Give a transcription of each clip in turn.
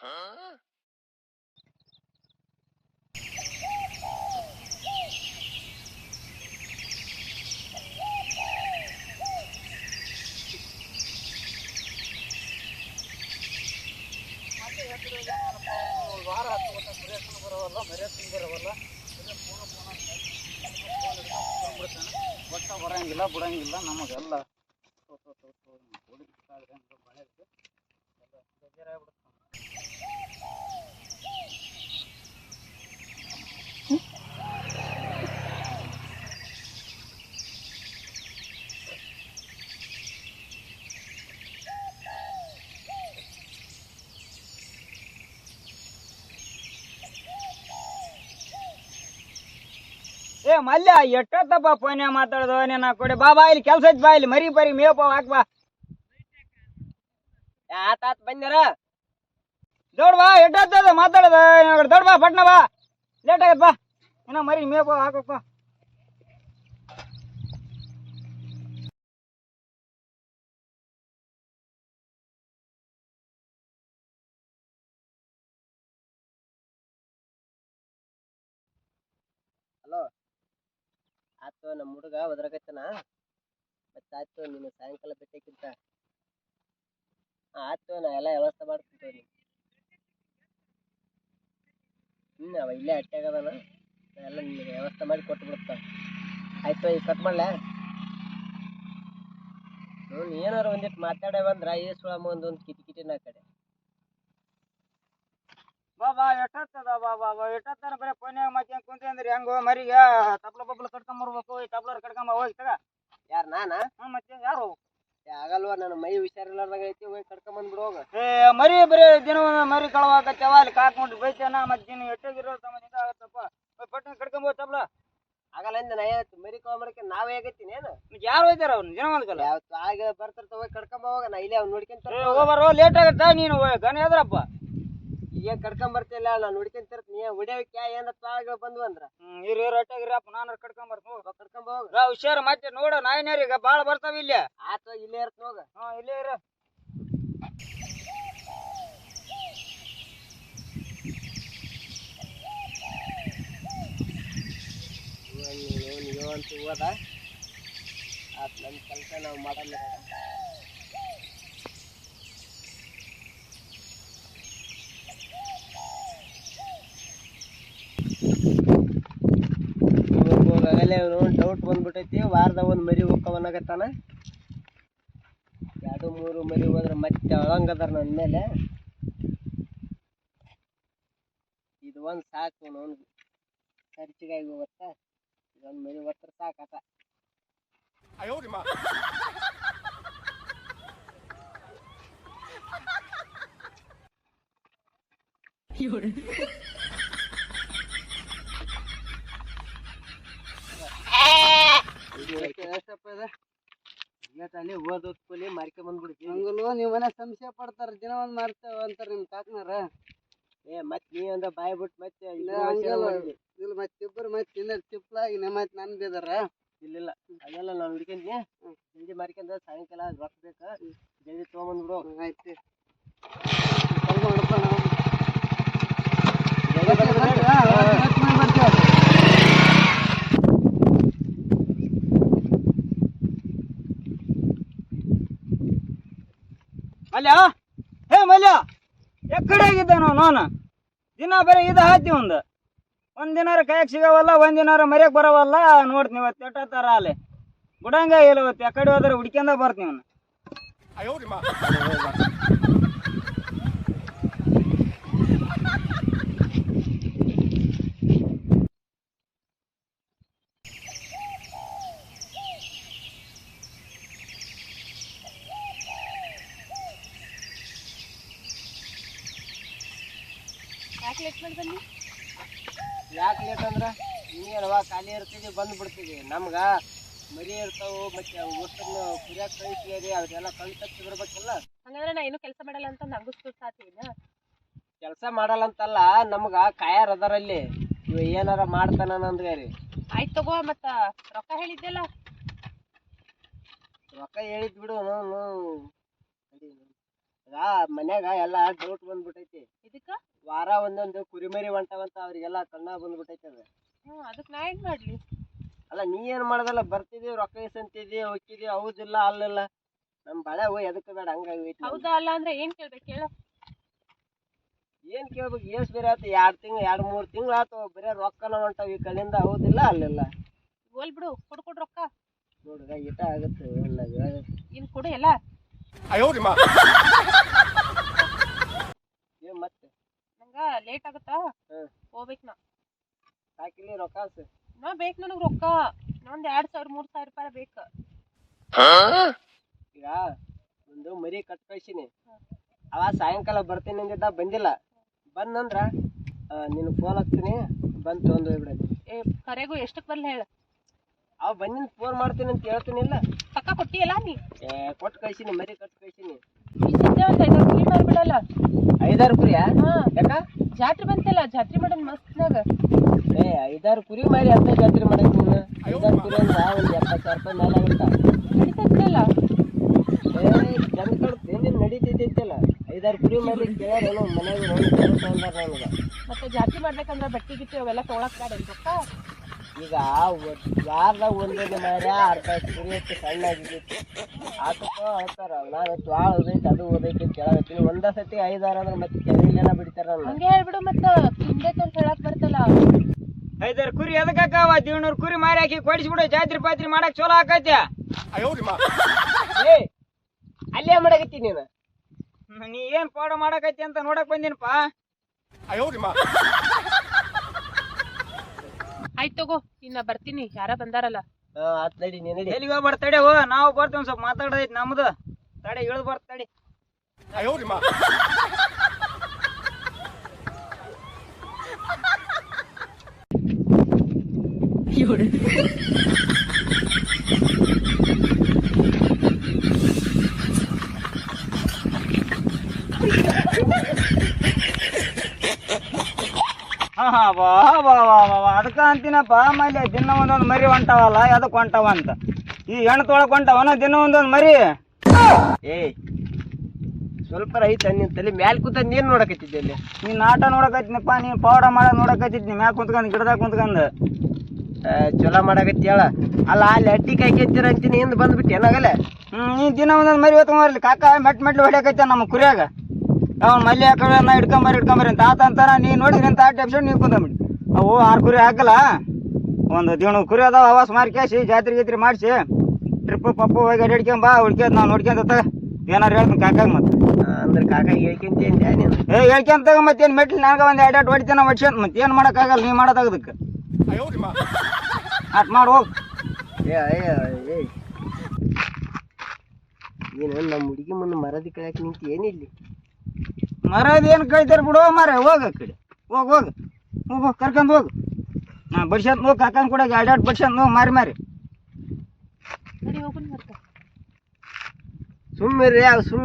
ವಾರ ಬರೋವಲ್ಲ ಮರ್ಯಾದ ಬರೋವಲ್ಲ ಒಟ್ಟ ಬರಂಗಿಲ್ಲ ಬಿಡಂಗಿಲ್ಲ ನಮಗೆಲ್ಲ ಬೇಜಾರಾಗ್ಬಿಡುತ್ತೆ. ಏ ಮಲ್ಯ ಎಷ್ಟೊತ್ತಪ್ಪ ಫೋನ್ಯಾಗ ಮಾತಾಡೋದು ನೀನು ಕೊಡಿ ಬಾ ಇಲ್ಲಿ ಕೆಲಸ ಐತಿ ಬಾ ಇಲ್ಲಿ ಮರಿ ಬರಿ ಮೇಪ ಹಾಕ್ ಬಾ ಆತಾತ್ ಬಂದ್ಯಾರ ದೊಡ್ಡ ಬಾ ಎಷ್ಟೊತ್ತದ ಮಾತಾಡೋದು ದೊಡ್ಡ ಬಾ ಪಟ್ನ ಬಾ ಲೇಟ್ ಆಗತ್ ಬಾ ಇನ್ನ ಮರಿ ಮೇಪ ಹಾಕಪ್ಪ. ಹಲೋ ಆಯ್ತು ನಮ್ಮ ಹುಡುಗ ಒದ್ರಾಗೈತನ ಮತ್ತೆ ಆಯ್ತು ನೀನು ಸಾಯಂಕಾಲ ಭೇಟಿಯಾಗಿಂತ ಆಯ್ತು ನಾ ಎಲ್ಲ ವ್ಯವಸ್ಥೆ ಮಾಡ್ತೀನಿ. ಅವ ಇಲ್ಲೇ ಅಟ್ಟಾಗದಾನ ನಾ ಎಲ್ಲ ನಿನಗೆ ವ್ಯವಸ್ಥೆ ಮಾಡಿ ಕೊಟ್ಟು ಬಿಡ್ತ. ಆಯ್ತು ಈಗ ಕಟ್ ಮಾಡ್ಲ ನೀನು ಏನಾರು ಒಂದಿಟ್ಟು ಮಾತಾಡೇ ಬಂದ್ರ ಈ ಸುಳಮ್ಮ ಒಂದೊಂದು ಕಿಟಿಕಿಟಿನ ಆ ಕಡೆ ಬಾ ಎಷ್ಟೊತ್ತದ ಬಾ ಎಷ್ಟೊತ್ತಾರ ಬರೀ ಫೋನ್ಯಾಗ ಮಾತಾಡ್ಕೊಂಡ್ ಕುಂತಿ ಅಂದ್ರೆ ಹೆಂಗೋ ಮರಿಗೆ ತಪ್ಲ ಪಪ್ಲ ಕಟ್ಕೊಂಬರ್ಬೇಕು ಈ ತಪ್ಲಾರ ಕಟ್ಕೊಂಬ ಹೋಗಿ ತಗ. ಯಾರು ನಾನಾ ಮತ್ತೆ ಯಾರು ಆಗಲ್ವಾ ನನ್ನ ಮೈ ಹುಷಾರಿಲ್ಲಾರ್ದಾಗ ಐತಿ ಹೋಗಿ ಕರ್ಕೊಂಬಂದ್ಬಿಡು ಹೋಗ. ಏ ಮರಿ ಬರೀ ದಿನ ಮರಿ ಕಳವಾಕತ್ತವ ಅಲ್ಲಿ ಕಾಕೊಂಡ್ರು ಬೈತೇನ ಮತ್ತೆ ನೀನು ಎಷ್ಟಾಗಿರೋ ಸಂಬಂಧ ಆಗತ್ತಪ್ಪ ಪಟ್ಟಣ ಕಟ್ಕೊಂಬ ತಪ್ಲ ಆಗಲ್ಲ ಅಂದ ನಾ ಹೇಳ್ತು ಮರಿ ಕಾಲ್ ಮಾಡಕ್ಕೆ ನಾವೇ ಆಗತ್ತೀನಿ ಏನು ಯಾರು ಹೋಯ್ತಾರ ಅವ್ನು ಜನ ಒಂದ್ಕಲ್ಲ ಯಾವತ್ತು ಆಗ ಬರ್ತಿರ್ತ ಹೋಗಿ ಕರ್ಕೊಂಬ ಹೋಗ ನಾ ಇಲ್ಲೇ ಅವ್ನು ನೋಡ್ಕೊಂತ ಹೋಗ್ಬಾರೋ ಲೇಟ್ ಆಗತ್ತ ನೀನು ಗನ ಎದ್ರಪ್ಪ ಈಗ ಕರ್ಕೊಂಬರ್ತಿಲ್ಲ ನಾನು ನೋಡ್ಕೊಂತಿರ್ತೀನಿ ಹೊಡಿಯೋಕೆ ಏನತ್ತ ಆಗ ಬಂದ್ವು ಅಂದ್ರ ಇರು ಅಟ್ಟಾಗಿರಪ್ಪ ನಾನು ಕಟ್ಕೊಂಬರ್ತೀನಿ ಕರ್ಕೊಂಬ ಹೋಗ ಹುಷಾರು ಮತ್ತೆ ನೋಡ ನಾಯಿನೇರಿಗೆ ಬಾಳ ಬರ್ತಾವ ಇಲ್ಲಿ ಆತ ಇಲ್ಲೇ ಇರ್ತ ಹೋಗ. ಇಲ್ಲೇ ಇರ ಅಂತ ಹೋದ ಆತ ನನ್ನ ಕೆಲಸ ನಾವು ಮಾಡಲ್ಲ. ಹೋಗಾಗಲೇ ಅವನು ಡೌಟ್ ಬಂದ್ಬಿಟ್ಟೈತಿ ವಾರದಾಗ ಒಂದು ಮರಿ ಹೋಗ್ಕವನಾಗತ್ತಾನ 2-3 ಮರಿ ಹೋದ್ರೆ ಮತ್ತೆ ಅಳಂಗದಾರ ನನ್ನ ಮೇಲೆ. ಇದು ಒಂದು ಸಾಕು ಅವನು ಖರ್ಚಿಗಾಗಿ ಹೋಗತ್ತ ಇದೊಂದು ಮರಿ ಹೊತ್ತರ ಸಾಕಾತ. ಅಲ್ಲಿ ಓದೋದ್ಕೂಲಿ ಮಾರ್ಕೆ ಬಂದ್ಬಿಡ್ತೀವಿ ಹಂಗಲ್ವ ನೀವು ಮನೆ ಸಂಶಯ ಪಡ್ತಾರ ದಿನ ಒಂದ್ ಮಾರ್ತೇವ ಅಂತಾರ ನಿಮ್ ಕಾಕನಾರ. ಮತ್ ನೀ ಒಂದ ಬಾಯ್ ಬಿಟ್ಟು ಮತ್ತೆ ಇಲ್ಲ ಮತ್ತೆ ಇಬ್ಬರು ಮತ್ತೆ ತಿನ್ನ ತಿಪ್ಲಾಗಿ ಮತ್ತೆ ನನ್ ಬೇದಾರ ಇಲ್ಲ ಅದೆಲ್ಲ ನಾನು ಹುಡ್ಕೊಂತೀನಿ ಜಲ್ದಿ ಮಾರ್ಕೊಂಡ ಸಾಯಂಕಾಲ ರೊಕ್ಕ ಬೇಕಾ ಜಲ್ದಿ ತೊಗೊಂಬಂದ್ಬಿಡು. ಆಯ್ತು ಮಲ್ಯ ಹೇ ಮಲ್ಯ ಎಕ್ಕಡೆ ಆಗಿದ್ದ ನಾನು ದಿನ ಬರೀ ಇದು ಹಾಕ್ತಿ ಒಂದಿನಾರ ಕಾಯಕ್ ಸಿಗವಲ್ಲ ಒಂದಿನಾರ ಮರ್ಯಾಕ್ ಬರವಲ್ಲ ನೋಡ್ತೀನಿ ಇವತ್ತು ಎಟ್ಟತ್ತಾರ ಅಲ್ಲಿ ಬಿಡಂಗ ಇಲ್ಲ ಇವತ್ತು ಎಕಡೆ ಹೋದ್ರೆ ಹುಡ್ಕೊಂಡ ಬರ್ತೀನಿ ಅವನು. ಯಾಕೆ ಲೇಟ್ ಅಂದ್ರ ನೀನಲ್ವಾ ಖಾಲಿ ಇರ್ತೀವಿ ಬಂದು ಬಿಡ್ತೀವಿ ನಮ್ಗ ಮರಿ ಇರ್ತಾವು ಮತ್ತೆ ವಸ್ತುನ ಕುರಿಯಾಕ ಕಳಿಸ್ತೀವಿ ಅವ್ರೆಲ್ಲ ಕಣ್ ತಪ್ಪಿ ಬರ್ಬೇಕಲ್ಲ. ಹಂಗಂದ್ರೆ ನಾ ಏನು ಕೆಲಸ ಮಾಡಲ್ಲ ಅಂತ ನಂಗೂ ಸಾತಿನ ಕೆಲಸ ಮಾಡಲ್ಲ ಅಂತಲ್ಲ ನಮ್ಗ ಕಾಯಾರ ಅದಾರಲ್ಲಿ ಇವ ಏನಾರ ಮಾಡ್ತಾನ ಅಂದ್ರಿ. ಆಯ್ತು ತಗೋ ಮತ್ತ ರೊಕ್ಕ ಹೇಳಿದ್ದೆಲ್ಲ ರೊಕ್ಕ ಹೇಳಿದ್ ಬಿಡು ಮನ್ಯಾಗ ಎಲ್ಲಾ ಡೌಟ್ ಬಂದ್ಬಿಟ್ಟೈತಿ. ಇದಕ್ಕೆ ವಾರ ಒಂದೊಂದು ಕುರಿಮರಿ ಹೊಂಟವಂತ ಅವ್ರಿಗೆಲ್ಲ ಕಣ್ಣ ಬಂದ್ಬಿಟ್ಟೈತೆ ಅದು. ಅದಕ್ ನಾ ಏನ್ ಮಾಡ್ಲಿ? ಅಲ್ಲ ನೀ ಏನ್ ಮಾಡೋದಲ್ಲ, ಬರ್ತಿದೀವಿ ರೊಕ್ಕ ಇಸಂತಿದ್ವಿ ಹೋಗಿದ್ವಿ, ಹೌದಿಲ್ಲ ಅಲ್ಲಿಲ್ಲ ನಮ್ ಬಳೆ ಎದಕ್ಕೆ ಬೇಡ ಹಂಗಾಗಿ. ಹೌದಾ ಅಲ್ಲ ಅಂದ್ರೆ ಏನ್ ಕೇಳ್ಬೇಕು ಹೇಳ? ಏನ್ ಕೇಳ್ಬೇಕು, ಎಷ್ಟ್ ಬೇರೆ ಆಯ್ತು, 2-3 ತಿಂಗಳು ಆಯ್ತು, ಬರೀ ರೊಕ್ಕನ ಹೊಂಟಾವ ಈ ಕಡೆಯಿಂದ, ಹೌದಿಲ್ಲ ಅಲ್ಲಿಲ್ಲ. ಹೋಲ್ ಬಿಡು, ಕೊಡು ರೊಕ್ಕ. ನೋಡ್ಗ ಈಟ ಆಗುತ್ತೆ ಇನ್ ಕೊಡು ಎಲ್ಲ. ಏನ್ ಮತ್ತೆ ನಂಗ ಲೇಟ್ ಆಗುತ್ತಾ, ಹೋಗ್ಬೇಕು ನಾ. ಸಾಕಿಲ್ಲಿ ರೊಕ್ಕ ನಾ ಬೇಕು ನನಗ್ ರೊಕ್ಕ. ಇನ್ನೊಂದ್ 2,000-3,000 ರೂಪಾಯಿ ಬೇಕು. ಈಗ ಒಂದು ಮರಿ ಕಟ್ ಕಳ್ಸಿನಿ, ಅವ ಸಾಯಂಕಾಲ ಬರ್ತೀನಿ ಅಂದಿದ್ದ, ಬಂದಿಲ್ಲ. ಬಂದಂದ್ರ ನಿನ್ ಫೋನ್ ಹಚ್ತೀನಿ, ಬಂದು ತೊಗೊಂಡು ಹೋಗ್ಬಿಡೋದು. ಕರೆಗೂ ಎಷ್ಟಕ್ ಬರ್ಲಿ ಹೇಳ? ಅವ ಬಂದಿನ ಫೋನ್ ಮಾಡ್ತೀನಿ ಅಂತ ಹೇಳ್ತೀನಿಲ್ಲ. ಪಕ್ಕ ಕೊಟ್ಟಿಯಲ್ಲ ನೀ? ಕೊಟ್ಟು ಕಳ್ಸಿನಿ, ಮರಿ ಕಟ್ ಕಳ್ಸಿನಿ. ಈ ಸದ್ಯ ಒಂದ್ 5 ಕುರಿ ಮಾರ್ಬಿಡಲ್ಲ? 5-6 ಕುರಿಯಾ? ಯಾಕ? ಜಾತ್ರೆ ಬಂತಲ್ಲ, ಜಾತ್ರೆ ಮಾಡೋಣ ಮಸ್ತ್ನಾಗ. 5-6 ಕುರಿ ಮಾರಿ ಅಂತ ಜಾತ್ರೆ ಮಾಡಕ್ ನೀನು? 5-6 ಕುರಿ ಅಂದ್ರೆ ಒಂದು 70,000 ರೂಪಾಯಿ ಮೇಲೆ ಆಗುತ್ತಾ? ನಡೀತೈತಲ್ಲ? ಜನ ಕಡ್ತಿ ನೀನ್ ನಡೀತೈತೈತಲ್ಲ. 5-6 ಕುರಿ ಮಾರಿ ಕೇಳಾರೇನೋ ಮನೆಯಾಗ ನನಗೆ. ಮತ್ತೆ ಜಾತ್ರೆ ಮಾಡ್ಬೇಕಂದ್ರೆ ಬಟ್ಟೆ ಗಿಟ್ಟಿ ಅವೆಲ್ಲ ತೊಗೊಳಕ್ ಬೇಡ ರೊಕ್ಕ? ಈಗ ವಾರದಾಗ ಒಂದೊಂದು ಮಾರಿ ಅರ್ಧ ಕುರಿ ಅಷ್ಟು ಸಣ್ಣ ಆಗಿತ್ತು, ಆತಕ್ಕೋ ಹೇಳ್ತಾರ. ನಾನು ಜ್ವಾಳ ಓದೈತಿ ಅದು ಓದೈತಿ ಅಂತ ಹೇಳತ್ತೀನಿ. ಒಂದ ಸತಿ 5-6 ಅಂದ್ರೆ ಮತ್ತೆ ಕೆರೆಯಲ್ಲೆಲ್ಲ ಬಿಡ್ತಾರ. ಹಂಗೆ ಹೇಳ್ಬಿಡು, ಮತ್ತ ತಿಂದೈತೆ ಅಂತ ಹೇಳಕ್ ಬರ್ತಲ್ಲ. 5-6 ಕುರಿ ಎದಕ್ಕಾವ? 700 ಕುರಿ ಮಾರಿ ಹಾಕಿ ಕೊಡಿಸ್ಬಿಡು, ಜಾತ್ರೆ ಪಾತ್ರಿ ಮಾಡಕ್ ಚಲೋ ಆಕೈತಿ. ಅಲ್ಲೇ ಮಾಡಕತ್ತಿ ನೀನು? ನೀ ಏನ್ ಪಾಡ ಮಾಡಕೈತಿ ಅಂತ ನೋಡಕ್ ಬಂದಿನಪ್ಪ. ಆಯ್ತು ತಗೋ, ಇನ್ನ ಬರ್ತೀನಿ, ಯಾರ ಬಂದಾರಲ್ಲ. ಆತ್ ನಡಿ, ನೀ ನಡಿ. ಎಲ್ಲಿಗೆ ಬರ್ತಡೆ ನಾವು ಬರ್ತೀವಿ, ಒಂದ್ ಸ್ವಲ್ಪ ಮಾತಾಡೈತಿ ನಮ್ದು. ತಡೆ ಇಳಿದು ಬರ್ತಡಿ. ಅದಕ್ಕ ಅಂತೀನಪ್ಪ. ಆಮೇಲೆ ದಿನ ಒಂದೊಂದು ಮರಿ ಹೊಂಟಾವಲ್ಲ, ಅದಕ್ಕೆ ಹೊಂಟಾವ ಅಂತ. ಈ ಹೆಣ್ಣು ತೊಳಕ್ ಹೊಂಟಾವನ ದಿನ ಒಂದೊಂದು ಮರಿ. ಸ್ವಲ್ಪ ಐತ ನಿನ್ ತಲೆ ಮ್ಯಾಲ್ ಕೂತ ನೀನ್ ನೋಡಕತ್ತಿದ್ದೆ ಅಲ್ಲಿ. ನೀನ್ ಆಟ ನೋಡಕತ್ತಿನಪ್ಪ, ನೀನ್ ಪೌಡ ಮಾಡೋದ್ ನೋಡಕತ್ತಿದ್ನಿ ಮ್ಯಾಲ ಕುಂತ್ಕೊಂಡ್ ಗಿಡದಾಗ ಕುಂತ್ಕೊಂಡ್. ಚಲೋ ಮಾಡಕತ್ತಿ ಹೇಳ. ಅಲ್ಲ ಅಲ್ಲಿ ಅಟ್ಟಿ ಕಾಯ್ಕೆತ್ತೀರ ಅಂತೀನಿ, ಹಿಂದ್ ಬಂದ್ಬಿಟ್ಟು ಏನಾಗಲ್ಲ? ನೀ ದಿನ ಒಂದೊಂದು ಮರಿ ಹೊತ್ಕೊಂಬರ್ಲಿ. ಕಾಕ ಮೆಟ್ಲು ಹೊಡ್ಯಾಕೈತ ನಮ್ಮ ಕುರಿಯಾಗ. ಅವ್ನು ಮಲ್ಲಿ ಹಾಕಿ ಇಟ್ಕೊಂಬರಿ ಅಂತ ಆತ ಅಂತಾರ. ನೀ ನೋಡಿದ್ರಿ ಅಂತ ಆಟ ಎಪ್ಸೋಡ್ ನೀವು ಕುಂದ್ಬಿಡಿ. ಅವು 6 ಕುರಿ ಹಾಕಲ್ಲ, ಒಂದು 700 ಕುರಿ ಅದಾವ. ಅವಾಸ್ ಮಾರಿ ಕ್ಯಾಸಿ ಜಾತ್ರೆ ಗೀತ್ರಿ ಮಾಡಿಸಿ ಟ್ರಿಪ್ ಪಪ್ಪು ಹೋಗಿ ಅಡ್ಯಾಡ್ಕೊಂಬ. ಹುಡ್ಕ್ಯದ್ ನಾವು ನೋಡ್ಕೊಂತ ಏನಾರು ಹೇಳ್ತೀನಿ ಕಾಕಾಗ. ಮತ್ತೆ ಅಂದ್ರೆ ಕಾಕ ಹೇಳ್ಕೊಂತ ನೀನು? ಹೇಳ್ಕೊಂತಾಗ ಮತ್ತೇನು ಮೆಟ್ಲಿ ನನಗೆ ಒಂದು 2 ಹೊಡಿತೇನೆ ಹೊಡ್ಸ್ಕೊಂತ ಮತ್ತೆ ಏನು ಮಾಡೋಕ್ಕಾಗಲ್ಲ. ನೀ ಮಾಡೋದಾಗದಕ್ಕೆ ಅಟ್ ಮಾಡಿ ಹೋಗಿ. ನೀನು ನಮ್ಮ ಹುಡುಗಿ ಮುಂದೆ ಮರದಿ ಕಳ್ಯಾಕ ನಿಂತು ಏನಿಲ್ಲಿ? ಮರದ ಏನು ಕಳಿತಾರ ಬಿಡು ಮಾರ. ಹೋಗ ಕಡೆ ಹೋಗು ಕರ್ಕೊಂಡು ಹೋಗು. ನಾ ಬಡ್ಸಂತ ಹೋಗಿ ಕಾಕಂದ್ ಕೂಡ 2 ಬಡ್ಸಂತ ಹೋಗಿ ಮಾರಿ. ಸುಮ್ಮನೆ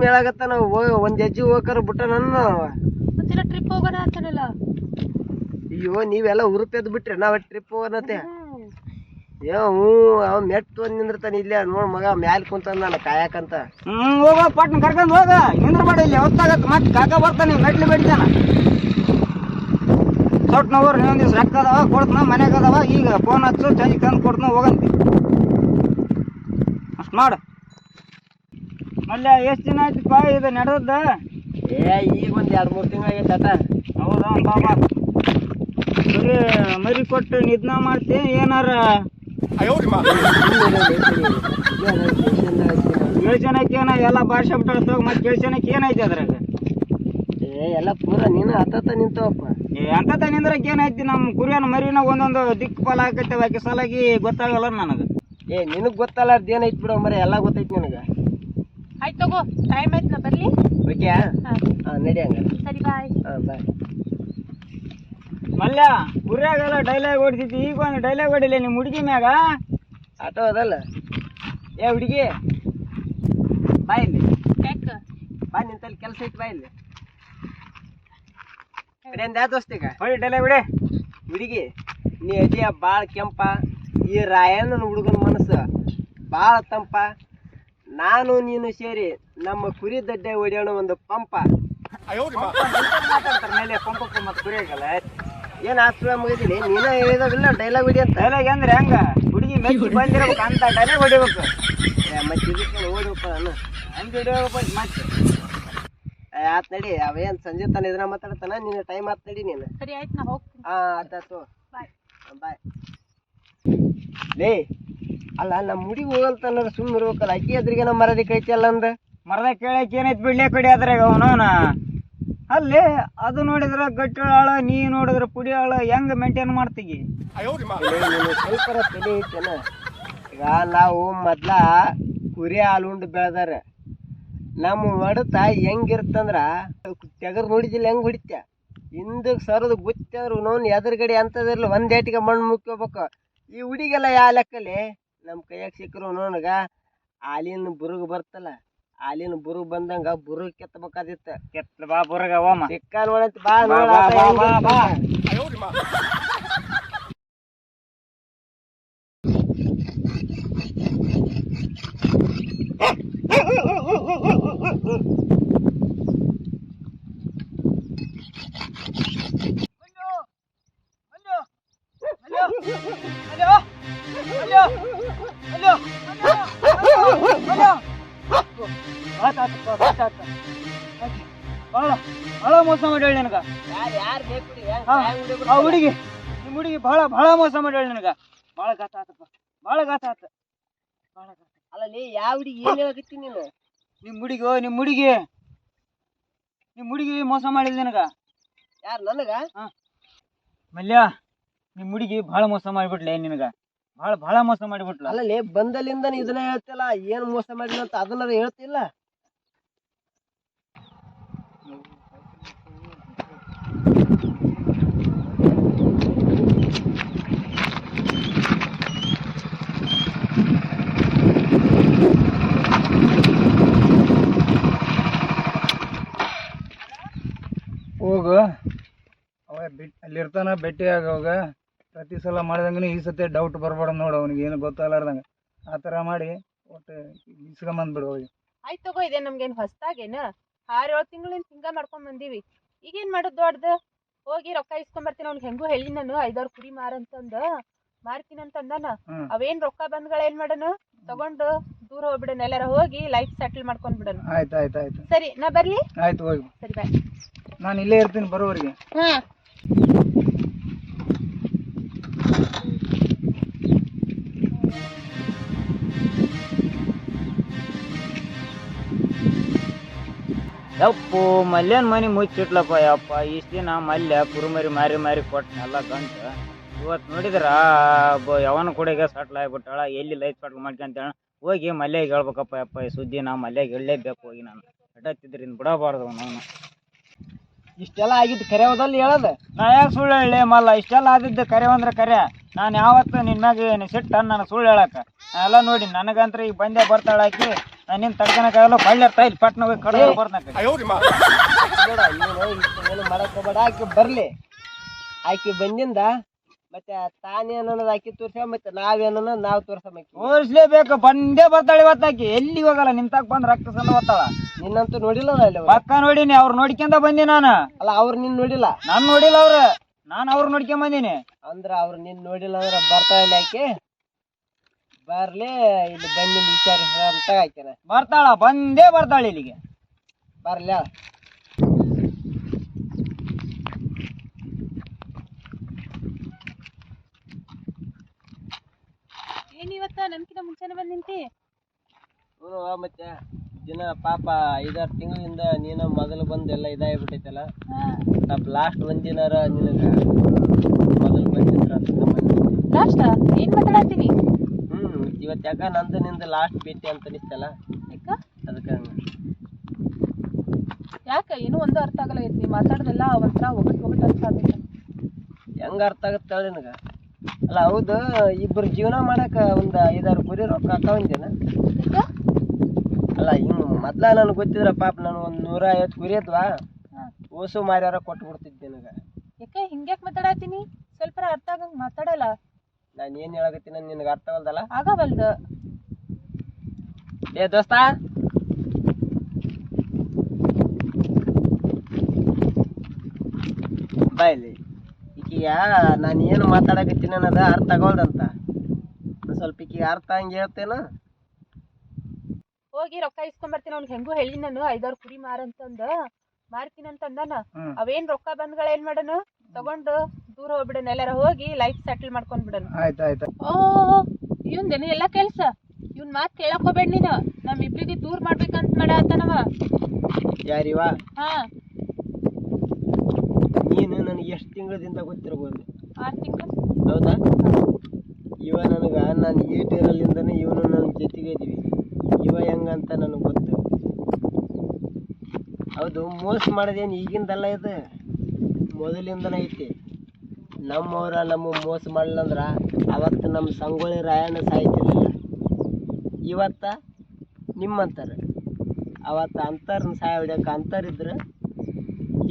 ಹೇಳಾಗತ್ತ. ನಾವು ಒಂದ್ ಹೆಜ್ಜೆ ಹೋಗಾರ ಬಿಟ್ಟ ನನ್ನ ಟ್ರಿಪ್ ಹೋಗೋಣ ಅಂತಾನಲ್ಲ. ಅಯ್ಯೋ ನೀವೆಲ್ಲ ಉರುಪೆದ್ ಬಿಟ್ರಿ, ನಾವ್ ಟ್ರಿಪ್ ಹೋಗೋಣತ್ತೆ. ಅವ್ ಮೆಟ್ಟು ನಿಂದಿರ್ತಾನೆ ಇಲ್ಲೇ ನೋಡ್ ಮಗ ಮ್ಯಾಲ ಕುಂತ ನಾನು ಕಾಯಕಂತ. ಹೋಗ ಪಟ್ನ ಕರ್ಕೊಂಡ್ ಹೋಗ. ನಿಂದ್ರ ಬೇಡ ಇಲ್ಲಿ, ಹೊತ್ತಾಗತ್ತ. ಮತ್ತೆ ಕಾಕ ಬರ್ತಾನೆ ಮೆಟ್ಲು ಬಿಡ್ತಾನ. ತೊಟ್ನವ್ರು ನೀವೊಂದ್ ದಿವ್ಸ ರೊಕ್ಕ ಅದಾವ ಕೊಡ್ತನ, ಮನ್ಯಾಗ ಅದಾವ. ಈಗ ಫೋನ್ ಹಚ್ಚು, ಚಂಜಿ ತಂದು ಕೊಡ್ತನ, ಹೋಗಂತಿ. ಅಷ್ಟು ಮಾಡು. ಮಲ್ಯ ಎಷ್ಟು ದಿನ ಆಯ್ತಪ್ಪ ಇದು ನಡೆದದ್ದ? ಈಗ ಒಂದ್ 2-3 ತಿಂಗಳು ಆಗೈತೆ ಆತ. ಹೌದಾ ಬಾಬಾ? ಮರಿ ಕೊಟ್ಟು ನಿದ್ನ ಮಾಡ್ತಿ ಏನಾರ? ಕೇಳ್ಸನಕ್ಕೆ ಎಲ್ಲ ಭಾಷೆ ಬಿಟ್ಟು ಮತ್ತೆ ಕೇಳ್ಸನಕ್ಕೆ ಏನೈತಿ ಅದ್ರಾಗ? ಎಲ್ಲ ಪೂರ ನೀನು ಹತ್ತ ನಿಂತವಪ್ಪ. ಅಂತ ನಿಂದ್ರಕ್ಕೆ ಏನೈತಿ? ನಮ್ಮ ಕುರಿಯನ ಮರಿನ ಒಂದೊಂದು ದಿಕ್ಕು ಪಾಲ ಹಾಕೈತೆ, ಆಕೆ ಸಲಾಗಿ ಗೊತ್ತಾಗಲ್ಲ ನನಗೆ. ನಿನಗ್ ಗೊತ್ತಲ್ಲಾರ್ದು ಏನೈತಿ ಬಿಡೋ ಮರಿ, ಎಲ್ಲ ಗೊತ್ತೈತಿ ನಿನಗ. ಆಯ್ತು ತಗೋ, ಟೈಮ್ ಆಯ್ತು, ನಾ ಬರ್ಲಿ. ಓಕೆ ನಡಿ ಹಂಗ. ಸರಿ ಬಾಯ್. ಬಾಯ್. ಮಲ್ಯ ಕುರಿಯಾಗೆಲ್ಲ ಡೈಲಾಗ್ ಹೊಡಿತಿದ್ದಿ, ಈಗ ಒಂದು ಡೈಲಾಗ್ ಹೊಡಿಲ್ಲ ನಿಮ್ಮ ಹುಡುಗಿ ಮ್ಯಾಗ. ಆಟೋ ಅದಲ್ಲ. ಹುಡುಗಿ ಬಾ ಇಲ್ಲಿ. ಬಾ, ನಿಂತಲ್ಲಿ ಕೆಲಸ ಐತಿ, ಬಾ ಇಲ್ಲಿ. ಕಡೆಯಿಂದ ದೋಸ್ತಿಗ ಹೊಡಿ ಡೈಲಾಗ್ ಹೊಡಿ. ಹುಡುಗಿ ನೀ ಅದಿಯ ಭಾಳ ಕೆಂಪ, ಈ ರಾಯಣ್ಣನ ಹುಡುಗನ ಮನಸ್ಸು ಭಾಳ ತಂಪ. ನಾನು ನೀನು ಸೇರಿ ನಮ್ಮ ಕುರಿ ದಡ್ಡೆ ಹೊಡಿಯೋಣ ಒಂದು ಪಂಪ. ಮಾತಾಡ್ತಾರ ಮೇಲೆ ಪಂಪಕ್ಕೂ ಮತ್ತೆ ಕುರಿಯಾಗಲ್ಲ. ಏನ್ ಆಸ್ತ್ರ ಮುಗಿದಿನಿ ನೀನ ಹೇಳಿದಾಗಲ್ಲ ಡೈಲಾಗ್ ಹೊಡಿ ಅಂತ. ಡೈಲಾಗ್ ಅಂದ್ರೆ ಹೆಂಗ ಹುಡುಗಿ ಮೆಚ್ಚಿ ಬಂದಿರ್ಬೇಕು ಅಂತ ಡೈಲಾಗ್ ಹೊಡಿಬೇಕು. ಮತ್ತೆ ಇದಕ್ಕೆ ಓಡಪ್ಪ ನಾನು ಹಂಗೆ ಹೊಡಿಬೇಕು ಮತ್ತೆ. ಆತ್ ನಡಿ ಅವೇನ್ ಸಂಜೆ ತನ ಇದ್ರ ಮಾತಾಡ್ತಾನ ನಿನ್ನ ಟೈಮ್ ಆತ್ ನಡಿ ನೀನು. ಸರಿ ಆಯ್ತು ನಾ ಹೋಗ್ತೀನಿ. ಆತಾತು ಬಾಯ್. ಬಾಯ್. ಲೇ ಅಲ್ಲ ನಮ್ಮ ಹುಡುಗಿ ಹೋಗಲ್ತನ್ನ ಸುಮ್ಮನೆ ಇರ್ಬೇಕಲ್ಲ ಅಕ್ಕಿ ಎದ್ರಿಗೆ ನಮ್ಮ ಮರದಿ ಕೈತಿ ಅಲ್ಲ ಅಂದ ಮರದ ಕೇಳಕ್ ಏನೈತಿ ಬಿಡ್ಲೆ ಕಡಿ ಅದ್ರಾಗ ಅವನವನ ಅಲ್ಲಿ ಅದು ನೋಡಿದ್ರ ಗಟ್ಟಿ ಆಳ ನೀ ನೋಡಿದ್ರ ಪುಡಿ ಆಳ ಹೆಂಗ್ ಮೇಂಟೈನ್ ಮಾಡ್ತೀಗಿ? ಸ್ವಲ್ಪ ತಲೆ ಐತೇನ. ಈಗ ನಾವು ಮೊದ್ಲ ಕುರಿ ಹಾಲು ಉಂಡು ಬೆಳೆದಾರ ನಮ್ಮ ಹೊಡತ ಹೆಂಗಿರ್ತಂದ್ರ ತೆಗರ್ ನೋಡಿದಿಲ್ಲ ಹೆಂಗ್ ಹೊಡಿತ್ಯ ಹಿಂದಕ್ಕೆ ಸರದು ಗುತ್ತಂದ್ರು ನೋನ್ ಎದುರುಗಡೆ ಅಂತದಿರ್ಲಿ ಒಂದ್ ಏಟಿಗೆ ಮಣ್ಣು ಮುಕ್ಕೋಬೇಕು. ಈ ಹುಡಿಗೆಲ್ಲ ಯಾ ಲೆಕ್ಕಲ್ಲಿ ನಮ್ಮ ಕೈಯಾಗ ಸಿಕ್ಕರು ನೋನಗ ಹಾಲಿನ ಬುರುಗ್ ಬರ್ತಲ್ಲ ಹಾಲಿನ ಬುರುಗ್ ಬಂದಂಗ ಬುರುಗ್ ಕೆತ್ತಬೇಕಾದಿತ್ತ. ಕೆತ್ತ ಬಾ ಬುರಗ ಓಮ ಸಿಕ್ಕ ನೋಡಂತ ಬಾ ಬಾ ಬಾ ಬಾ ಬಾ. ಬಹಳ ಮೋಸ ಮಾಡಿ ನನಗ ಆ ಹುಡುಗಿ ನಿಮ್ ಹುಡುಗಿ ಬಹಳ ಬಹಳ ಮೋಸ ಮಾಡಿ ನನಗ. ಬಹಳ ಗಾತ ಆತಪ್ಪ, ಬಹಳ ಗಾತ ಆತ. ಅಲ್ಲಲ್ಲಿ ಯಾವ ಹುಡುಗಿ ಏನ್ ಹೇಳಕತ್ತಿ ನೀನು? ನಿಮ್ ಹುಡುಗಿ ಮೋಸ ಮಾಡಿಲ್ಲ ನನಗ. ಯಾರು ನನಗ? ಮಲ್ಯ ನಿಮ್ ಹುಡುಗಿ ಬಹಳ ಮೋಸ ಮಾಡಿಬಿಟ್ಲೆ ನಿನಗ. ಬಹಳ ಬಹಳ ಮೋಸ ಮಾಡಿಬಿಟ್ಲ. ಅಲ್ಲಲ್ಲಿ ಬಂದಲ್ಲಿಂದ ಇದನ್ನ ಹೇಳ್ತಿಲ್ಲ ಏನ್ ಮೋಸ ಮಾಡಿನ ಅಂತ ಅದನ್ನ ಹೇಳ್ತಿಲ್ಲ. ಹೋಗು ಅವ ಅಲ್ಲಿ ಇರ್ತಾನ ಭೇಟಿ ಆಗೋವಾಗ ಪ್ರತಿ ಸಲ ಮಾಡಿದಂಗೆ ಈ ಸತಿ ಡೌಟ್ ಬರ್ಬೇಡ ನೋಡು ಅವನಿಗೆ ಏನು ಗೊತ್ತಾಗಲಾರ್ದಂಗೆ ಆ ಥರ ಮಾಡಿ ಒಟ್ಟು ಇಸ್ಕೊಂಬಂದ್ಬಿಡು ಹೋಗಿ. ಆಯ್ತು ತಗೋ, ಇದೆ ನಮ್ಗೇನ್ ಹೊಸ್ತಾಗೇನ 6-7 ತಿಂಗಳಿಂದ ಹಿಂಗ ಮಾಡ್ಕೊಂಡ್ ಬಂದೀವಿ. ಈಗೇನ್ ಮಾಡೋದು ದೊಡ್ಡದು? ಹೋಗಿ ರೊಕ್ಕ ಇಸ್ಕೊಂಡ್ ಬರ್ತೀನಿ. ಅವ್ನಿಗೆ ಹೆಂಗೂ ಹೇಳಿ ನಾನು 5-6 ಕುರಿ ಮಾರ್ತೀನಿ ಅಂತಂದಾನ. ಅವೇನ್ ರೊಕ್ಕ ಬಂದ್ಗಳ ಏನ್ ಮಾಡನು ತಗೊಂಡು ದೂರ ಹೋಗ್ಬಿಡನ್, ಎಲ್ಲಾರ ಹೋಗಿ ಲೈಫ್ ಸೆಟಲ್ ಮಾಡ್ಕೊಂಡ್ ಬಿಡನು. ಆಯ್ತು ಸರಿ ನಾ ಬರ್ಲಿ. ಆಯ್ತು ಹೋಗಿ. ಸರಿ ಬಾಯ್. ನಾನು ಇಲ್ಲೇ ಇರ್ತೀನಿ ಬರೋವರೆಗೆ. ಯಪ್ಪು ಮಲ್ಯನ್ ಮನಿ ಮುಚ್ಚಿಟ್ಲಪ್ಪ. ಯಪ್ಪ ಇಷ್ಟ ದಿನ ಮಲ್ಯ ಕುರುಮರಿ ಮಾರಿ ಕೊಟ್ಟನೆಲ್ಲ ಗಂಟ. ಇವತ್ತು ನೋಡಿದ್ರ ಯವನ ಕೂಡೆಗೆ ಸಟ್ಲ್ ಆಗ್ಬಿಟ್ಟಾಳ. ಎಲ್ಲಿ ಲೈಫ್ ಸಟ್ಲ್ ಮಾಡ್ಕೊಂತೇಳ ಹೋಗಿ ಮಲ್ಯಾಗ ಹೇಳ್ಬೇಕಪ್ಪ. ಯಪ್ಪ ಈ ಸುದ್ದಿ ನಾ ಮಲ್ಯಾಗ ಹೇಳಲೇಬೇಕು. ಹೋಗಿ ನಾನು ಹಠತ್ತಿದ್ರಿಂದ ಬಿಡಬಾರ್ದು ಅವನು. ಇಷ್ಟೆಲ್ಲ ಆಗಿದ್ದು ಕರೆ ಹೋದಲ್ಲಿ ಹೇಳದ ನಾ ಯಾಕೆ ಸುಳ್ಳು ಹೇಳಿ ಮಲ್ಲ? ಇಷ್ಟೆಲ್ಲ ಆದಿದ್ದು ಕರೆ ಅಂದ್ರೆ ಕರೆ. ನಾನು ಯಾವತ್ತು ನಿನ್ ಮ್ಯಾಗ ಸಿಟ್ಟ ನನಗೆ ಸುಳ್ಳು ಹೇಳಕ ಎಲ್ಲ ನೋಡಿ ನನಗಂತ್ರ ಈಗ ಬಂದೇ ಬರ್ತಾಳಾಕಿ. ನಾನು ನಿನ್ ತಡ್ಕೊಳಕ್ಕಾಗಲ್ಲ. ಕೊಳ್ಳೆ ತೈಲ್ ಪಟ್ನ ಹೋಗಿ ಕಡೆ ಬರ್ತಾಕ. ಏನು ಮಾಡಕ್ ಹೋಗ್ಬೇಡ. ಆಕಿ ಬರ್ಲಿ. ಆಕಿ ಬಂದಿಂದ ಮತ್ತೆ ತಾನೇನನ್ನೋದು ಆಕಿ ತೋರ್ಸ ಮತ್ತೆ ನಾವೇನ ನಾವ್ ತೋರ್ಸಬೇಕು. ತೋರಿಸ್ಲೇಬೇಕು. ಬಂದೇ ಬರ್ತಾಳೆ ಇವತ್ತಾಕಿ. ಎಲ್ಲಿ ಹೋಗಲ್ಲ. ನಿಂತಾಗ ಬಂದ್ ರಕ್ತ ಸಂದ ಬರ್ತಾಳ. ನಿನ್ನಂತೂ ನೋಡಿಲ್ಲ ಅಲ್ಲಿ ಪಕ್ಕ ನೋಡಿನಿ. ಅವ್ರು ನೋಡ್ಕೊಂಡ ಬಂದಿ ನಾನು. ಅಲ್ಲ ಅವ್ರು ನಿನ್ ನೋಡಿಲ್ಲ. ನಾನ್ ನೋಡಿಲ್ಲ ನಾನು ಅವ್ರು ನೋಡ್ಕೊಂಡ್ ಬಂದೀನಿ. ಅಂದ್ರ ಅವ್ರು ನಿನ್ ನೋಡಿಲ್ಲ ಅಂದ್ರ ಬರ್ತಾ ಇಲ್ಲ ಆಕಿ. ಬರ್ಲಿ ಇಲ್ಲಿ ಬಂದಿ ವಿಚಾರಿಸ ಅಂತ ಆಕಿನ ಬರ್ತಾಳ. ಬಂದೇ ಬರ್ತಾಳ ಇಲ್ಲಿಗೆ. ಬರ್ಲ ಏನ್ ಇವತ್ತ ನನ್ಕಿನ ಮುಂಚೆನೆ ಬಂದ್ ನಿಂತಿ? ಮತ್ತೆ ದಿನ ಪಾಪ 5-6 ತಿಂಗಳಿಂದ ನೀನ ಮೊದಲು ಬಂದು ಎಲ್ಲ ಇದಾಗ್ಬಿಟ್ಟೈತಲ್ಲ. ಲಾಸ್ಟ್ ಒಂದಿನಾರ ನಿನಗ ಮೊದಲು ಬಂದಿದ್ರ ಲಾಸ್ಟ್ ಏನ್ ಮಾತಾಡತ್ತೀನಿ? ಇವತ್ತು ಯಾಕ ನಂದು ನಿಂದ ಲಾಸ್ಟ್ ಭೇಟಿ ಅಂತ ಅನಿಸ್ತಲ್ಲ. ಅದಕ್ಕೆ ಯಾಕ ಏನು ಒಂದು ಅರ್ಥ ಆಗಲ್ಲ. ನೀ ಮಾತಾಡೋದೆಲ್ಲ ಒಂಥರ ಒಗಟ್ ಅರ್ಥ ಆಗುತ್ತೆ. ಹೆಂಗ ಅರ್ಥ ಆಗುತ್ತೆ ಹೇಳಿ ನಿನಗ? ಅಲ್ಲ ಹೌದು, ಇಬ್ಬರು ಜೀವನ ಮಾಡಕ ಒಂದು 5-6 ಕುರಿ ರೊಕ್ಕ ಹಾಕವಂತೇನ? ಅಲ್ಲ ಹಿಂಗ್ ಮೊದ್ಲ ನನಗೆ ಗೊತ್ತಿದ್ರ ಪಾಪ ನಾನು ಒಂದು 150 ಕುರಿ ಅದ್ವಾ ಓಸು ಮಾರ್ಯಾರ ಕೊಟ್ಟು ಬಿಡ್ತಿದ್ದೆ ನಿನಗ. ಯಾಕೆ ಹಿಂಗ್ಯಾಕ್ ಮಾತಾಡತ್ತೀನಿ? ಸ್ವಲ್ಪ ಅರ್ಥ ಆಗಂಗ್ ಮಾತಾಡಲ್ಲ. ನಾನು ಏನ್ ಹೇಳಕತ್ತೀನಿ ನಿನಗೆ ಅರ್ಥ ಆಗಲ್ದಲ್ಲ? ಆಗವಲ್ದು. ಏ ದೋಸ್ತ ಬಾಯ್ಲಿ ಈಕೀಗ ನಾನು ಏನು ಮಾತಾಡಕತ್ತೀನಿ ಅನ್ನೋದು ಅರ್ಥ ಆಗೋಲ್ದಂತ ಸ್ವಲ್ಪ ಈಕೀಗ ಅರ್ಥ ಹಂಗೆ ಹೇಳ್ತೇನ. ಹೋಗಿ ರೊಕ್ಕ ಇಸ್ಕೊಂಬರ್ತೀನಿ ಅವ್ನಿಗೆ ಹೆಂಗೂ ಹೇಳಿ ನಾನು 5,000 ಕುರಿ ಮಾರಂತಂದ ಮಾರ್ತೀನಿ ಅಂತಂದಾನ. ಅವೇನ್ ರೊಕ್ಕ ಬಂದ್ಗಳ ಏನ್ ಮಾಡನು ತಗೊಂಡು ದೂರ ಹೋಗ್ಬಿಡನ್, ಎಲ್ಲಾರ ಹೋಗಿ ಲೈಫ್ ಸೆಟಲ್ ಮಾಡ್ಕೊಂಡ್ ಬಿಡನು. ಆಯ್ತಾಯ್ತು. ಓ ಇವಂದೇನು ಎಲ್ಲಾ ಕೆಲ್ಸ, ಇವ್ನ್ ಮಾತ್ ಕೇಳಕ್ ಹೋಗ್ಬೇಡ ನೀನು. ನಮ್ ಇಬ್ರಿಗೆ ದೂರ ಮಾಡ್ಬೇಕಂತ ಮಾಡಾತನವ. ಯಾರಿವ? ಹಾ ನೀನು ನನಗೆ ಎಷ್ಟು ತಿಂಗಳದಿಂದ ಗೊತ್ತಿರ್ಬೋದು? 6 ತಿಂಗಳು. ಹೌದಾ? ಇವ ನನಗೆ ನಾನು ಏಟಿರಲ್ಲಿಂದನೇ ಇವನು ನನ್ನ ಜೊತೆಗೆ ಇದೀವಿ. ಇವ ಹೆಂಗಂತ ನನಗೆ ಗೊತ್ತು. ಹೌದು, ಮೋಸ ಮಾಡೋದೇನು ಈಗಿಂದಲ್ಲ, ಇದು ಮೊದಲಿಂದನೇ ಐತಿ. ನಮ್ಮವ್ರ ನಮ್ಮ ಮೋಸ ಮಾಡಲಂದ್ರ ಅವತ್ತು ನಮ್ಮ ಸಂಗೊಳ್ಳಿ ರಾಯಣ್ಣ ಸಾಯ್ತಿರ್ಲಿಲ್ಲ. ಇವತ್ತ ನಿಮ್ಮಂತಾರೆ ಅವತ್ತು ಅಂತರ್ನ ಸಾಯ ಹೊಡ್ಯಕ್ಕೆ ಅಂತರಿದ್ರೆ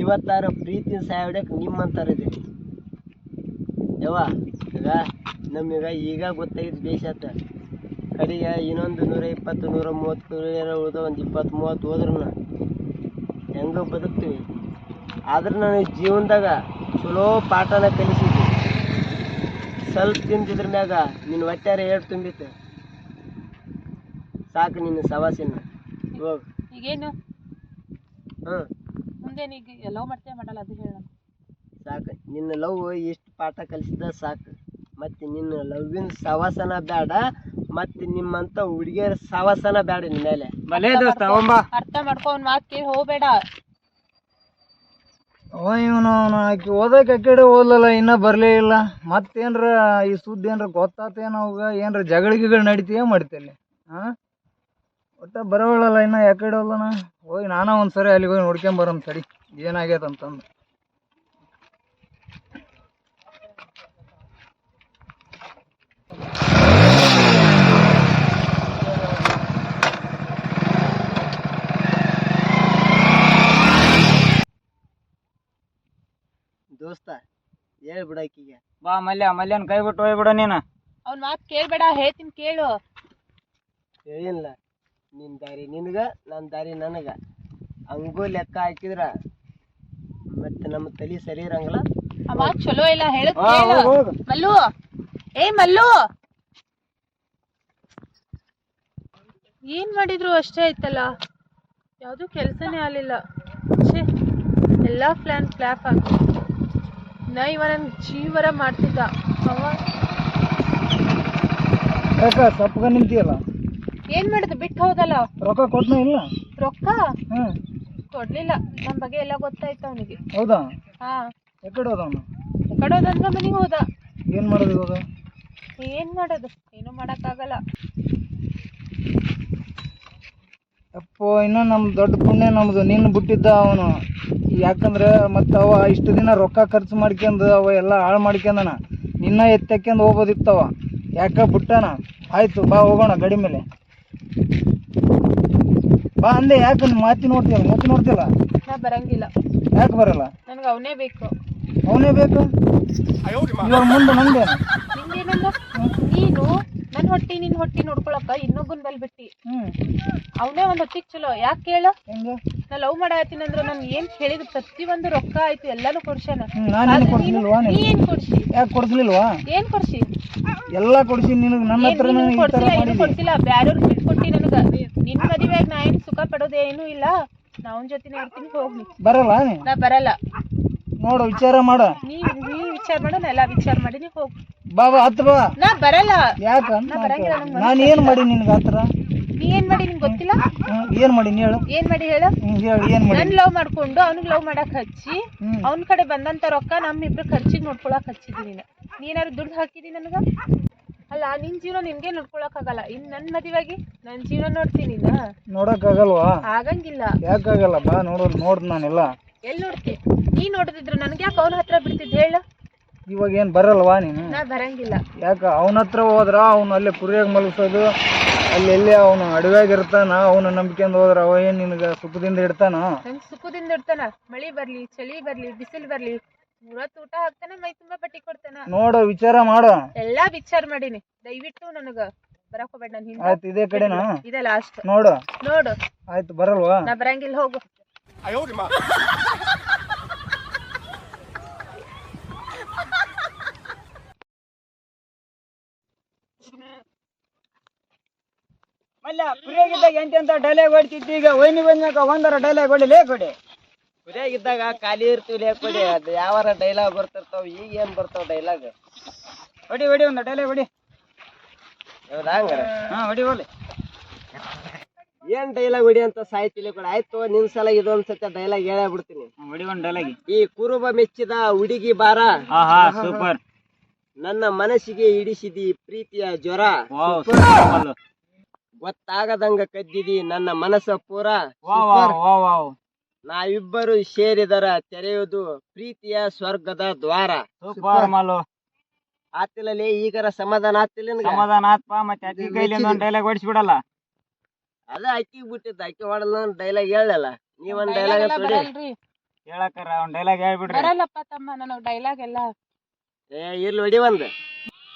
ಇವತ್ತಾರ ಪ್ರೀತಿನ ಸಾಯ ಹೊಡ್ಯಕ್ಕೆ ನಿಮ್ಮಂತಾರಿದ್ದೀವಿ. ಯವ್ವ ಈಗ ನಮಗ ಈಗ ಗೊತ್ತಾಗಿದ್ದು ಬೇಷಾತ. ಕಡೆಗೆ ಇನ್ನೊಂದು 120 130 ಉಳಿದ ಒಂದು 20-30 ಹೋದ್ರೂ ಹೆಂಗೋ ಬದುಕ್ತೀವಿ. ಆದ್ರೆ ನನಗೆ ಜೀವನದಾಗ ಚಲೋ ಪಾಠನ ಕಲಿಸಿದ್ವಿ. ಸ್ವಲ್ಪ ತಿಂದಿದ್ರ ಮ್ಯಾಗ ನಿನ್ನ ಹೊಟ್ಯಾರ ಏಟು ತುಂಬಿತ್ತು. ಸಾಕು ನಿನ್ನ ಸವಾಸಿನ ಹೋಗು. ಈಗೇನು ಹ್ಞೂ ಮುಂದೇನೀಗ ಲವ್ ಮಾಡ್ತೇ ಮಾಡಲ್ಲ ಅದು ಹೇಳ. ಸಾಕು ನಿನ್ನ ಲವ್ ಎಷ್ಟು ಪಾಠ ಕಲಿಸಿದ ಸಾಕು. ಮತ್ತು ನಿನ್ನ ಲವ್ವಿನ ಸವಾಸನ ಬೇಡ, ಮತ್ತು ನಿಮ್ಮಂಥ ಹುಡುಗಿಯರ ಸವಾಸನ ಬೇಡ ನಿನ್ನ ಮೇಲೆ. ಬಲೇ ದೋಸ್ತ ಅವಂಬಾ ಅರ್ಥ ಮಾಡ್ಕೊ, ಅವ್ನ ಮಾತು ಕೇಳಿ ಹೋಗ್ಬೇಡ. ಇವನು ಆಕಿ ಓದಕ್ಕೆ ಆ ಕಡೆ ಓದ್ಲಲ್ಲ, ಇನ್ನೂ ಬರಲೇ ಇಲ್ಲ. ಮತ್ತೇನ್ರ ಈ ಸುದ್ದಿ ಏನ್ರ ಗೊತ್ತಾತೇನ ಅವಾಗ? ಏನ್ರ ಜಗಳಿಗಳು ನಡಿತೀಯ ಮಾಡ್ತೇನೆ? ಹಾಂ ಒಟ್ಟ ಬರೋಳಲ್ಲ ಇನ್ನ ಯಾಕಡೆ ಹೋಗ್ಲನ. ಹೋಗಿ ನಾನಾ ಒಂದ್ಸರಿ ಅಲ್ಲಿಗೆ ಹೋಗಿ ನೋಡ್ಕೊಂಬರಮ್ ಸರಿ ಏನಾಗ್ಯದ ಅಂತಂದು. ದೋಸ್ತ ಹೇಳ್ಬಿಡಾಕಿಗೆ. ಬಾ ಮಲ್ಯನ್ ಕೈ ಬಿಟ್ಟು ಹೋಗ್ಬಿಡ ನೀನು. ಅವ್ನ ಮಾತು ಕೇಳ್ಬೇಡ, ಹೇಳ್ತೀನಿ ಕೇಳು. ಹೇಳಿಲ್ಲ, ನಿನ್ನ ದಾರಿ ನಿನಗ, ನನ್ನ ದಾರಿ ನನಗ. ಹಂಗೂ ಲೆಕ್ಕ ಹಾಕಿದ್ರ ಮತ್ತೆ ನಮ್ಮ ತಲೆ ಸರಿ ಇರಂಗಿಲ್ಲ. ಆ ಮಾತು ಚಲೋ ಇಲ್ಲ, ಹೇಳದ್ ಕೇಳು. ಮಲ್ಲು, ಏ ಮಲ್ಲು, ಏನ್ ಮಾಡಿದ್ರು ಅಷ್ಟೇ ಆಯ್ತಲ್ಲ, ಯಾವುದು ಕೆಲಸನೇ ಆಗಲಿಲ್ಲ. ಛೇ, ಎಲ್ಲ ಪ್ಲಾನ್ ಫ್ಲಾಪ್ ಆಗಿ ನಾ ಇವ ನನ್ ಜೀವರ ಮಾಡ್ತಿದ್ದ. ಅವ ಯಾಕ ಸಪ್ಪಗ ನಿಂತಿಯಲ್ಲ? ಏನ್ ಮಾಡಿದ್ ಬಿಟ್ಟು ಹೋದಲ್ಲ. ರೊಕ್ಕ ಕೊಟ್ನ ಇಲ್ಲ? ರೊಕ್ಕ ಹ್ಮ್ ಕೊಡ್ಲಿಲ್ಲ. ನಮ್ ಬಗ್ಗೆ ಎಲ್ಲ ಗೊತ್ತಾಯ್ತು ಅವನಿಗೆ. ಹೌದಾ? ಹಾ, ಎಕಡೆ ಹೋದವನು? ಕಡೆ ಹೋದಂದ್ರ ಮನೆಗೆ ಹೋದ. ಏನ್ ಮಾಡೋದು ಇವಾಗ? ಏನ್ ಮಾಡೋದು, ಏನು ಮಾಡಕ್ಕಾಗಲ್ಲ. ಅಪ್ಪೋ, ಇನ್ನ ನಮ್ ದೊಡ್ಡ ಪುಣ್ಯ ನಮ್ದು ನಿನ್ನ ಬಿಟ್ಟಿದ್ದ ಅವನು. ಯಾಕಂದ್ರೆ ಮತ್ತೆ ಅವ ಇಷ್ಟು ದಿನ ರೊಕ್ಕ ಖರ್ಚು ಮಾಡ್ಕೊಂಡು ಅವ ಎಲ್ಲ ಹಾಳು ಮಾಡ್ಕೊಂಡನ. ನಿನ್ನ ಎತ್ತಕ್ಕೊಂಡು ಹೋಗೋದಿತ್ತವ, ಯಾಕ ಬಿಟ್ಟಾನ. ಆಯ್ತು ಬಾ ಹೋಗೋಣ ಗಾಡಿ ಮೇಲೆ. ಬಾ ಅಂದೆ, ಯಾಕೆ ಮಾತಿ ನೋಡ್ತಿಲ್ಲ? ನಾ ಬರಂಗಿಲ್ಲ. ಯಾಕೆ ಬರಲ್ಲ? ನನ್ಗೆ ಅವನೇ ಬೇಕು. ಅವನೇ ಬೇಕು? ಇವಾಗ ಮುಂದೆ ನಂದೇನು? ನಿಂದೇನಲ್ಲ, ನೀನು ನನ್ ಹೊಟ್ಟಿ ನಿನ್ ಹೊಟ್ಟಿ ನೋಡ್ಕೊಳಕ್ಕ ಇನ್ನೊಬ್ಬನ್ ಬಲ್ ಬಿಟ್ಟಿ. ಅವನೇ ಒಂದ್ ಹೊತ್ತಿಗೆ ಚಲೋ. ಯಾಕೆ ಕೇಳ? ಹೆಂಗ? ನಾ ಲವ್ ಮಾಡತ್ತೀನಿ ಅಂದ್ರೆ ನನ್ ಏನ್ ಹೇಳಿದ ಪ್ರತಿಯೊಂದು ರೊಕ್ಕ ಆಯ್ತು, ಎಲ್ಲಾನು ಕೊಡ್ಸ್ಯಾನ. ನಾನು ಕೊಡ್ಸಿಲ್ವಾ? ನೀ ಏನ್ ಕೊಡ್ಸಿ? ಯಾಕೆ ಕೊಡ್ಸ್ಲಿಲ್ವಾ? ಏನ್ ಕೊಡ್ಸಿ? ಎಲ್ಲ ಕೊಡ್ಸಿ ನಿನಗೆ. ನನ್ನ ಹತ್ರ ಕೊಡ್ಸಿಲ್ಲ, ಏನು ಕೊಡ್ಸಿಲ್ಲ. ಬ್ಯಾರೆಯವ್ರಿಗೆ ಬಿಟ್ಕೊಟ್ಟಿ ನನಗ. ನಿನ್ ಮದುವೆಯಾಗ ನಾ ಏನ್ ಸುಖ ಪಡೋದೇನು ಇಲ್ಲ. ನಾ ಅವನ ಜೊತೆನೇ ಇರ್ತೀನಿ, ಹೋಗ್ನಿ. ಬರಲ್ಲ? ನಾ ಬರಲ್ಲ. ನೋಡು, ವಿಚಾರ ಮಾಡ. ನೀ ವಿಚಾರ ಮಾಡ, ನಾ ಎಲ್ಲಾ ವಿಚಾರ ಮಾಡೀನಿ, ಹೋಗ್. ಬಾಬಾ ಹತ್ತು ಬಾ. ನಾ ಬರಲ್ಲ. ಯಾಕ? ನಾ ಬರಂಗಿಲ್ಲ. ನಾನು ಏನ್ ಮಾಡಿ ನಿನ್ಗೆ ಹತ್ರ? ನೀ ಏನ್ ಮಾಡಿ ನಿಂಗೆ ಗೊತ್ತಿಲ್ಲ? ಏನ್ ಮಾಡಿ ಹೇಳು? ಏನ್ ಮಾಡಿ ಹೇಳು? ಹೇಳು, ಏನ್ ಮಾಡಿ? ನನ್ ಲವ್ ಮಾಡ್ಕೊಂಡು ಅವ್ನಿಗೆ ಲವ್ ಮಾಡಕ್ ಹಚ್ಚಿ, ಅವ್ನ ಕಡೆ ಬಂದಂತ ರೊಕ್ಕ ನಮ್ಮಿಬ್ರು ಖರ್ಚಿಗೆ ನೋಡ್ಕೊಳಕ್ ಹಚ್ಚಿದಿ. ನೀನಾರು ದುಡ್ಡು ಹಾಕಿದಿ ನನಗ? ಅಲ್ಲ, ನಿನ್ ಜೀವನ ನಿನ್ಗೆ ನೋಡ್ಕೊಳಕ್ ಆಗಲ್ಲ. ಇನ್ ನನ್ ಮದುವೆಗೆ ನನ್ ಜೀವನ ನೋಡ್ತೀನಿ. ನೋಡಕ್ ಆಗಲ್ವಾ? ಆಗಂಗಿಲ್ಲ. ಯಾಕಾಗಲ್ಲ? ಬಾ ನೋಡ್ ನಾನೆಲ್ಲ. ಎಲ್ಲಿ ನೋಡ್ತಿ? ನೀ ನೋಡಿದ್ರು ನನ್ಗೆ ಯಾಕೆ ಅವನ ಹತ್ರ ಬಿಡ್ತಿದ್ ಹೇಳ? ಇವಾಗ ಏನ್ ಬರಲ್ವಾ ನೀನು? ನಾ ಬರಂಗಿಲ್ಲ. ಯಾಕ? ಅವನ ಹತ್ರ ಹೋದ್ರ ಅವ್ನು ಅಲ್ಲೇ ಕುರಿಯಾಗ ಮಲಗಿಸೋದು, ಅಲ್ಲಿ ಎಲ್ಲಿ ಅವನು ಅಡವ್ಯಾಗ ಇರ್ತಾನ. ಅವನ ನಂಬಿಕೆಂದು ಹೋದ್ರ ಅವ ಏನ್ ನಿನಗ ಸುಖದಿಂದ ಇಡ್ತಾನ? ನಂಗೆ ಸುಖದಿಂದ ಇಡ್ತಾನ. ಮಳಿ ಬರ್ಲಿ, ಚಳಿ ಬರ್ಲಿ, ಬಿಸಿಲು ಬರ್ಲಿ, 3 ಹೊತ್ತು ಊಟ ಹಾಕ್ತಾನ, ಮೈ ತುಂಬಾ ಬಟ್ಟೆ ಕೊಡ್ತಾನ. ನೋಡ, ವಿಚಾರ ಮಾಡ. ಎಲ್ಲಾ ವಿಚಾರ ಮಾಡೀನಿ. ದಯವಿಟ್ಟು ನನಗ ಬರಕ್ ಹೋಗ್ಬೇಡ. ನನ್ ಹಿಂದೆ ಆಯ್ತು, ಇದೇ ಕಡೆನಾ? ಇದೇ ಲಾಸ್ಟ್. ನೋಡು. ಆಯ್ತು, ಬರಲ್ವಾ? ನಾ ಬರಂಗಿಲ್ಲ, ಹೋಗು. ಮಲ್ಲ ಕುರಿಯಾಗಿದ್ದಾಗ ಎಂತೆಂತ ಡೈಲಾಗ್ ಹೊಡ್ತಿದ್ದಿ, ಈಗ ವೈನಿ ಬಂದ್ಮ್ಯಾಕ ಒಂದರ ಡೈಲಾಗ್ ಹೊಡಿಲೇ ಕೊಡಿ. ಕುರಿಯಾಗಿದ್ದಾಗ ಖಾಲಿ ಇರ್ತೀವಿ ಕೊಡಿ, ಅದು ಯಾವಾರ ಡೈಲಾಗ್ ಬರ್ತಿರ್ತಾವ. ಈಗ ಏನ್ ಬರ್ತಾವ ಡೈಲಾಗ್? ಹೊಡಿ ಹೊಡಿ ಒಂದು ಡೈಲಾಗ್ ಹೊಡಿ. ಹೌದಾ? ಹಂಗಾರ ಹಾ ಹೊಡಿ ಹೋಗ್ಲಿ. ಏನ್ ಡೈಲಾಗ್ ಹೊಡಿ ಅಂತ ಸಾಯ್ತಿಲ್ಲ ಕೂಡ. ಆಯ್ತು, ನಿನ್ ಸಲ ಇದೊಂದ್ ಸತಿ ಡೈಲಾಗ್ ಹೇಳೇ ಬಿಡ್ತೀನಿ. ಹೊಡಿ ಒಂದು ಡೈಲಾಗ್. ಈ ಕುರುಬ ಮೆಚ್ಚಿದ ಹುಡುಗಿ ಬಾರ, ಆಹಾ ಸೂಪರ್. ನನ್ನ ಮನಸ್ಸಿಗೆ ಹಿಡಿಸಿದಿ ಪ್ರೀತಿಯ ಜ್ವರ, ವಾವ್ ಸೂಪರ್ ಮಲ್ಲು. ಗೊತ್ತಾಗದಂಗ ಕದ್ದಿದಿ ನನ್ನ ಮನಸ್ಸ ಪೂರ, ವಾವ್ ವಾವ್ ವಾವ್ ವಾವ್. ನಾವಿಬ್ಬರು ಸೇರಿದರ ತೆರೆಯುವುದು ಪ್ರೀತಿಯ ಸ್ವರ್ಗದ ದ್ವಾರ. ಸೂಪರ್ ಮಲ್ಲು. ಆತಿಲಲ್ಲಿ ಈಗರ ಸಮಾಧಾನ ಆತಿಲ್ಲ ನಿನಗ? ಸಮಾಧಾನ ಆತ್ಪ. ಮತ್ತೆ ಅಕ್ಕಿ ಕೈಲಿಂದ ಒಂದು ಡೈಲಾಗ್ ಹೊಡಿಸ್ಬಿಡಲ್ಲ. ಅದ ಅಕ್ಕಿಗ್ ಬಿಟ್ಟಿದ್ದ, ಅಕ್ಕಿ ಹೊಡಲ್ಲ ಡೈಲಾಗ್ ಹೇಳಲ್ಲ. ನೀವೊಂದ್ ಡೈಲಾಗ್ ಬರಲ್ರಿ, ಹೇಳಕ್ಕಾರ ಒಂದ್ ಡೈಲಾಗ್ ಹೇಳ್ಬಿಡ್ರಿ. ಬರಲ್ಲಪ್ಪ ತಮ್ಮ ನನಗ್ ಡೈಲಾಗ್ ಎಲ್ಲ. ಇರ್ಲಿ ಹೊಡಿ ಒಂದ್.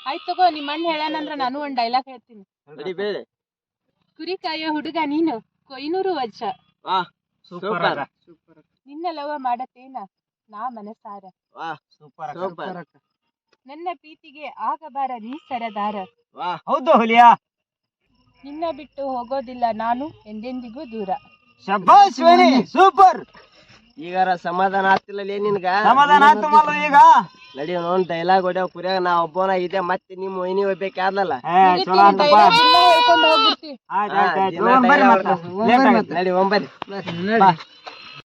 ಆಯ್ತ್ ತಗೋ, ನಿಮ್ಮ ಅಣ್ಣ ಹೇಳಾನಂದ್ರ ನಾನು ಒಂದ್ ಡೈಲಾಗ್ ಹೇಳ್ತೀನಿ. ಹೊಡಿ ಬೇಳೆ. ಕುರಿ ಕಾಯೋ ಹುಡುಗ ನೀನು, ಕೊಯ್ನೂರು ವರ್ಷ ವಾ ಸೂಪರ್ ಸೂಪರ್. ನಿನ್ನ ಲವ ಮಾಡತೇನ ನಾ ಮನಸಾರ, ವಾ ಸೂಪರ್ ಸೂಪರ್. ನನ್ನ ಪ್ರೀತಿಗೆ ಆಗಬಾರ ನೀ ಸರದಾರ, ವಾ ಹೌದು ಹುಲಿಯಾ. ನಿನ್ನ ಬಿಟ್ಟು ಹೋಗೋದಿಲ್ಲ ನಾನು ಎಂದೆಂದಿಗೂ ದೂರ. ಶಬ್ಬಾಸ್ ವೈನಿ ಸೂಪರ್. ಈಗಾರ ಸಮಾಧಾನ ಆಗ್ತಿಲ್ಲ ನಿನ್ಗ? ಸಮಾಧಾನ ಆಯ್ತು ಮಲ್ಲು. ಈಗ ನಡಿ ಒಂದ್ ಡೈಲಾಗ್ ಹೊಡ್ಯಾವ ಕುರಿಯಾಗ ನಾ ಒಬ್ಬನ ಇದೆ, ಮತ್ತೆ ನಿಮ್ ವೈನಿ ಒಯ್ಬೇಕಾದ್ಲಲ್ಲ. ಚಲೋ ಅಂತಪ್ಪ. ಡೈಲಾಗ್ ಇಲ್ಲ ಹೇಳ್ಕೊಂಡು ಹೋಗ್ಬಿಡ್ತಿ. ಆಯ್ತು ಆಯ್ತು ಆಯ್ತು. ಬರ್ರಿ ಮತ್ತೆ. ಲೇಟ್ ಆಗುತ್ತೆ. ನಡಿ ಒಂಬಲ್ಲಿ.